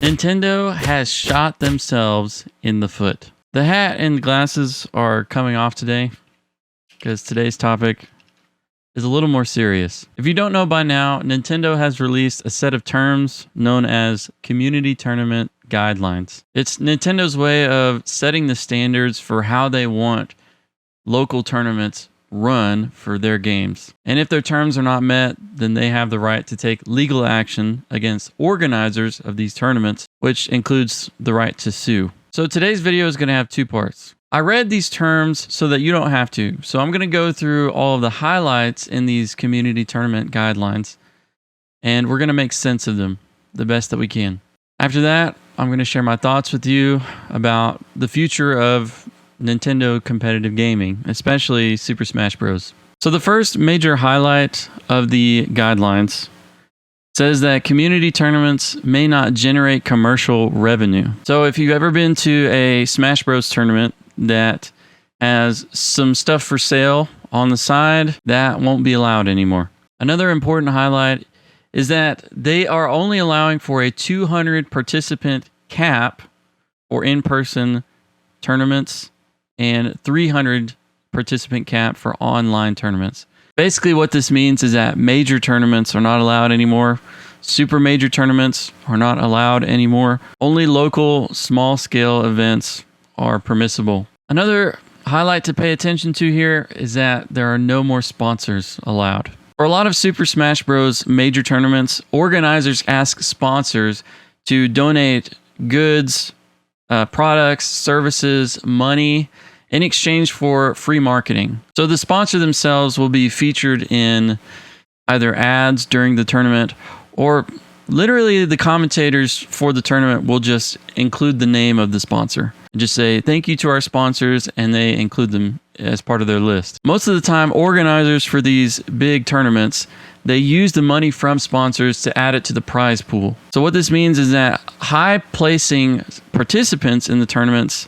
Nintendo has shot themselves in the foot. The hat and glasses are coming off today because today's topic is a little more serious. If you don't know by now, Nintendo has released a set of terms known as Community Tournament Guidelines. It's Nintendo's way of setting the standards for how they want local tournaments run for their games. And if their terms are not met, then they have the right to take legal action against organizers of these tournaments, which includes the right to sue. So today's video is going to have two parts. I read these terms so that you don't have to. So I'm going to go through all of the highlights in these community tournament guidelines, and we're going to make sense of them the best that we can. After that, I'm going to share my thoughts with you about the future of Nintendo competitive gaming, especially Super Smash Bros. So the first major highlight of the guidelines says that community tournaments may not generate commercial revenue. So if you've ever been to a Smash Bros tournament that has some stuff for sale on the side, that won't be allowed anymore. Another important highlight is that they are only allowing for a 200 participant cap for in-person tournaments and 300 participant cap for online tournaments. Basically what this means is that major tournaments are not allowed anymore. Super major tournaments are not allowed anymore. Only local small scale events are permissible. Another highlight to pay attention to here is that there are no more sponsors allowed. For a lot of Super Smash Bros. Major tournaments, organizers ask sponsors to donate goods, products, services, money in exchange for free marketing. So the sponsor themselves will be featured in either ads during the tournament, or literally the commentators for the tournament will just include the name of the sponsor and just say thank you to our sponsors, and they include them as part of their list. Most of the time, organizers for these big tournaments, they use the money from sponsors to add it to the prize pool. So what this means is that high placing participants in the tournaments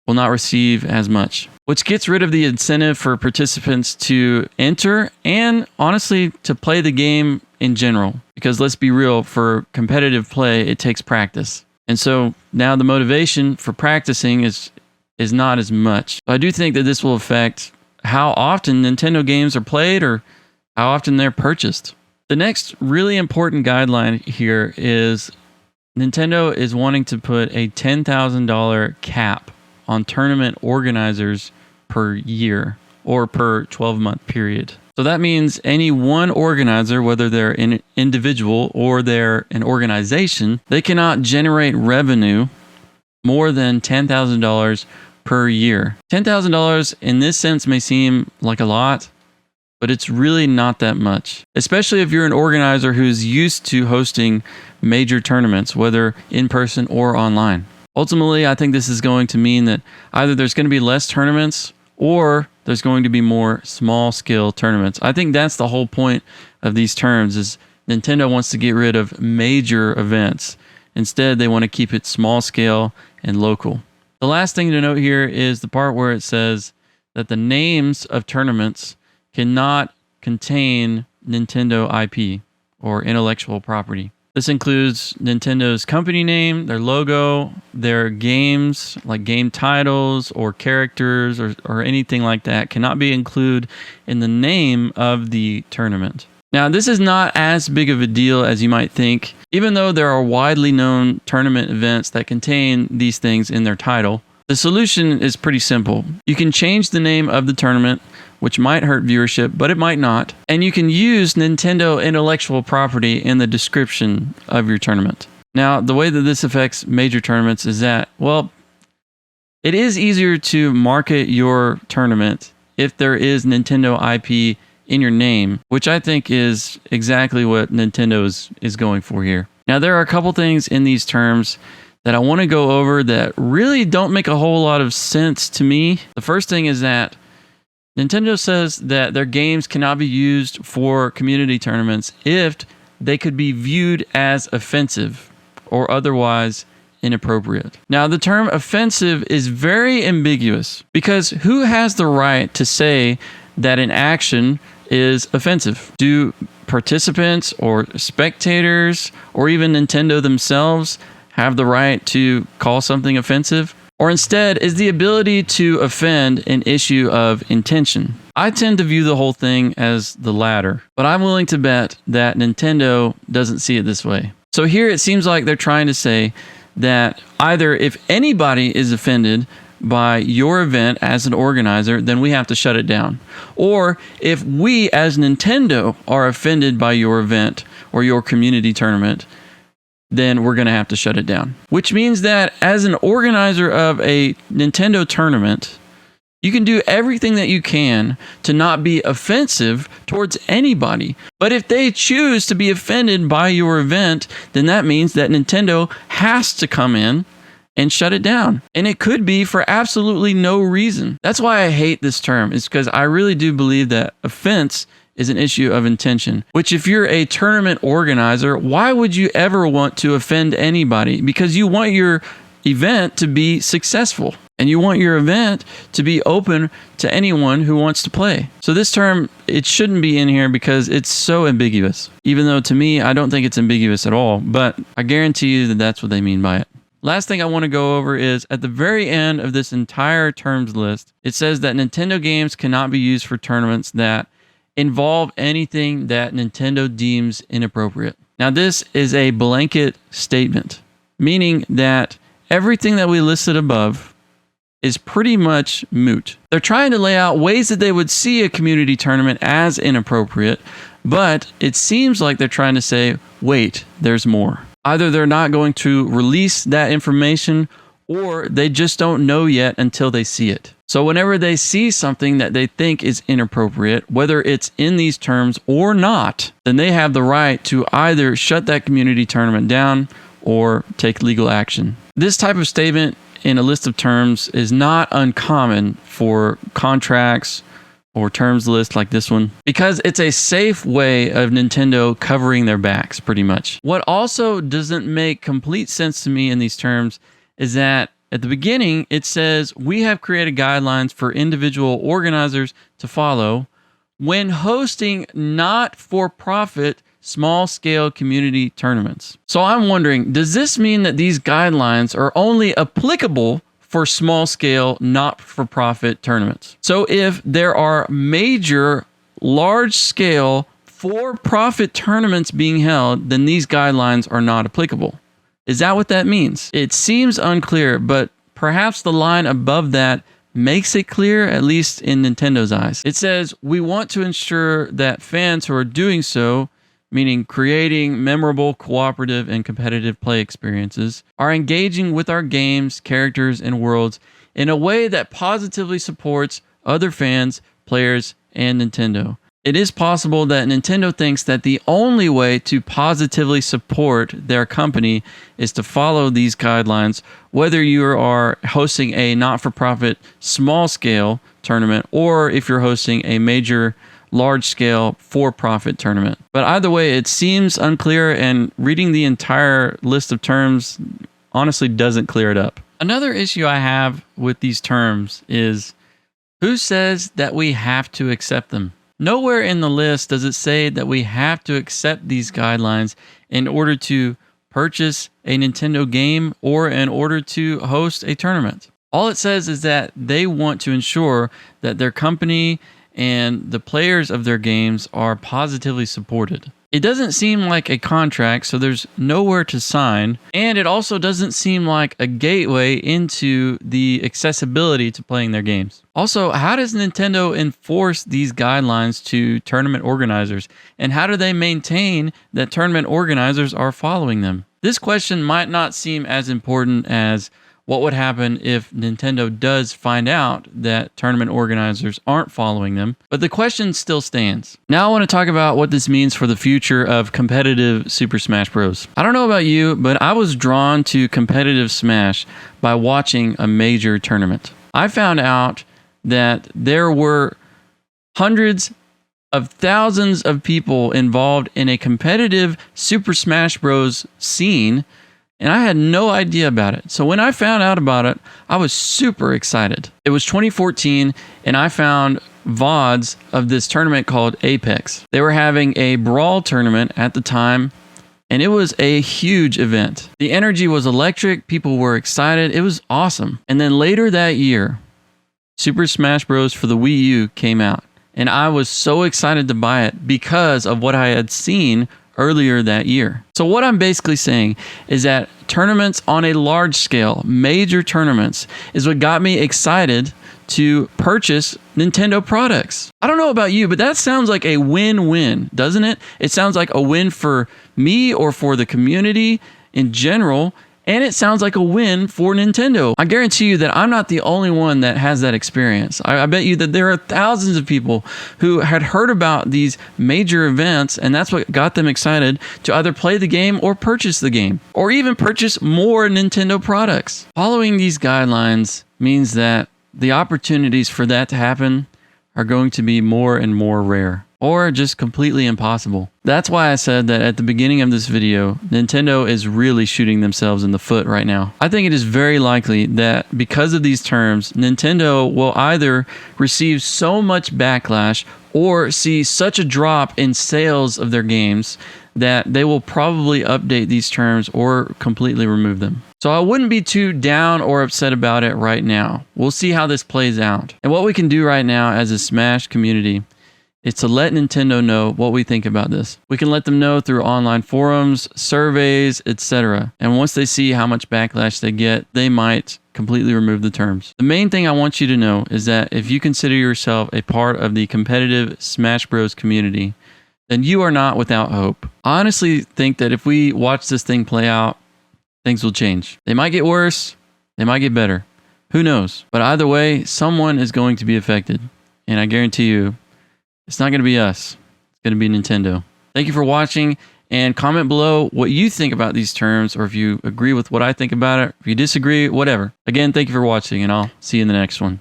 will not receive as much, which gets rid of the incentive for participants to enter and honestly to play the game in general. Because let's be real, for competitive play, it takes practice. And so now the motivation for practicing is not as much. I do think that this will affect how often Nintendo games are played or how often they're purchased. The next really important guideline here is Nintendo is wanting to put a $10,000 cap on tournament organizers per year or per 12-month period. So that means any one organizer, whether they're an individual or they're an organization, they cannot generate revenue more than $10,000 per year. $10,000 in this sense may seem like a lot, but it's really not that much, especially if you're an organizer who's used to hosting major tournaments, whether in person or online. Ultimately, I think this is going to mean that either there's going to be less tournaments or there's going to be more small-scale tournaments. I think that's the whole point of these terms, is Nintendo wants to get rid of major events. Instead, they want to keep it small-scale and local. The last thing to note here is the part where it says that the names of tournaments cannot contain Nintendo IP or intellectual property. This includes Nintendo's company name, their logo, their games, like game titles or characters or anything like that cannot be included in the name of the tournament. Now, this is not as big of a deal as you might think, even though there are widely known tournament events that contain these things in their title. The solution is pretty simple. You can change the name of the tournament, which might hurt viewership, but it might not. And you can use Nintendo intellectual property in the description of your tournament. Now, the way that this affects major tournaments is that, well, it is easier to market your tournament if there is Nintendo IP in your name, which I think is exactly what Nintendo is going for here. Now, there are a couple things in these terms that I want to go over that really don't make a whole lot of sense to me. The first thing is that Nintendo says that their games cannot be used for community tournaments if they could be viewed as offensive or otherwise inappropriate. Now, the term offensive is very ambiguous because who has the right to say that an action is offensive? Do participants or spectators or even Nintendo themselves have the right to call something offensive? Or instead, is the ability to offend an issue of intention? I tend to view the whole thing as the latter, but I'm willing to bet that Nintendo doesn't see it this way. So here it seems like they're trying to say that either if anybody is offended by your event as an organizer, then we have to shut it down. Or if we as Nintendo are offended by your event or your community tournament, then we're going to have to shut it down. Which means that as an organizer of a Nintendo tournament, you can do everything that you can to not be offensive towards anybody. But if they choose to be offended by your event, then that means that Nintendo has to come in and shut it down. And it could be for absolutely no reason. That's why I hate this term, is because I really do believe that offense is an issue of intention. Which if you're a tournament organizer, why would you ever want to offend anybody? Because you want your event to be successful. And you want your event to be open to anyone who wants to play. So this term, it shouldn't be in here because it's so ambiguous. Even though to me, I don't think it's ambiguous at all. But I guarantee you that that's what they mean by it. Last thing I want to go over is at the very end of this entire terms list, it says that Nintendo games cannot be used for tournaments that involve anything that Nintendo deems inappropriate. Now, this is a blanket statement, meaning that everything that we listed above is pretty much moot. They're trying to lay out ways that they would see a community tournament as inappropriate, but it seems like they're trying to say, wait, there's more. Either they're not going to release that information or they just don't know yet until they see it. So whenever they see something that they think is inappropriate, whether it's in these terms or not, then they have the right to either shut that community tournament down or take legal action. This type of statement in a list of terms is not uncommon for contracts or terms list like this one, because it's a safe way of Nintendo covering their backs pretty much. What also doesn't make complete sense to me in these terms is that at the beginning it says we have created guidelines for individual organizers to follow when hosting not-for-profit small-scale community tournaments. So I'm wondering, does this mean that these guidelines are only applicable for small-scale, not-for-profit tournaments? So if there are major, large-scale, for-profit tournaments being held, then these guidelines are not applicable. Is that what that means? It seems unclear, but perhaps the line above that makes it clear, at least in Nintendo's eyes. It says, we want to ensure that fans who are doing so, meaning creating memorable, cooperative, and competitive play experiences, are engaging with our games, characters, and worlds in a way that positively supports other fans, players, and Nintendo. It is possible that Nintendo thinks that the only way to positively support their company is to follow these guidelines, whether you are hosting a not-for-profit small-scale tournament or if you're hosting a major large-scale for-profit tournament. But either way, it seems unclear, and reading the entire list of terms honestly doesn't clear it up. Another issue I have with these terms is, who says that we have to accept them? Nowhere in the list does it say that we have to accept these guidelines in order to purchase a Nintendo game or in order to host a tournament. All it says is that they want to ensure that their company and the players of their games are positively supported. It doesn't seem like a contract, so there's nowhere to sign, and it also doesn't seem like a gateway into the accessibility to playing their games. Also, how does Nintendo enforce these guidelines to tournament organizers, and how do they maintain that tournament organizers are following them? This question might not seem as important as what would happen if Nintendo does find out that tournament organizers aren't following them, but the question still stands. Now I want to talk about what this means for the future of competitive Super Smash Bros. I don't know about you, but I was drawn to competitive Smash by watching a major tournament. I found out that there were hundreds of thousands of people involved in a competitive Super Smash Bros. Scene, and I had no idea about it. So when I found out about it, I was super excited. It was 2014, and I found VODs of this tournament called Apex. They were having a brawl tournament at the time, And it was a huge event. The energy was electric. People were excited. It was awesome. And then later that year, Super Smash Bros. For the Wii U came out. And I was so excited to buy it because of what I had seen earlier that year. So what I'm basically saying is that tournaments on a large scale, major tournaments, is what got me excited to purchase Nintendo products. I don't know about you, but that sounds like a win-win, doesn't it? It sounds like a win for me or for the community in general, and it sounds like a win for Nintendo. I guarantee you that I'm not the only one that has that experience. I bet you that there are thousands of people who had heard about these major events, and that's what got them excited to either play the game or purchase the game, or even purchase more Nintendo products. Following these guidelines means that the opportunities for that to happen are going to be more and more rare, or just completely impossible. That's why I said that at the beginning of this video, Nintendo is really shooting themselves in the foot right now. I think it is very likely that because of these terms, Nintendo will either receive so much backlash or see such a drop in sales of their games that they will probably update these terms or completely remove them. So I wouldn't be too down or upset about it right now. We'll see how this plays out. And what we can do right now as a Smash community is to let Nintendo know what we think about this. We can let them know through online forums, surveys, etc. And once they see how much backlash they get, they might completely remove the terms. The main thing I want you to know is that if you consider yourself a part of the competitive Smash Bros community, then you are not without hope. I honestly think that if we watch this thing play out, things will change. They might get worse, they might get better. Who knows? But either way, someone is going to be affected. And I guarantee you, it's not going to be us. It's going to be Nintendo. Thank you for watching, and comment below what you think about these terms, or if you agree with what I think about it, if you disagree, whatever. Again, thank you for watching, and I'll see you in the next one.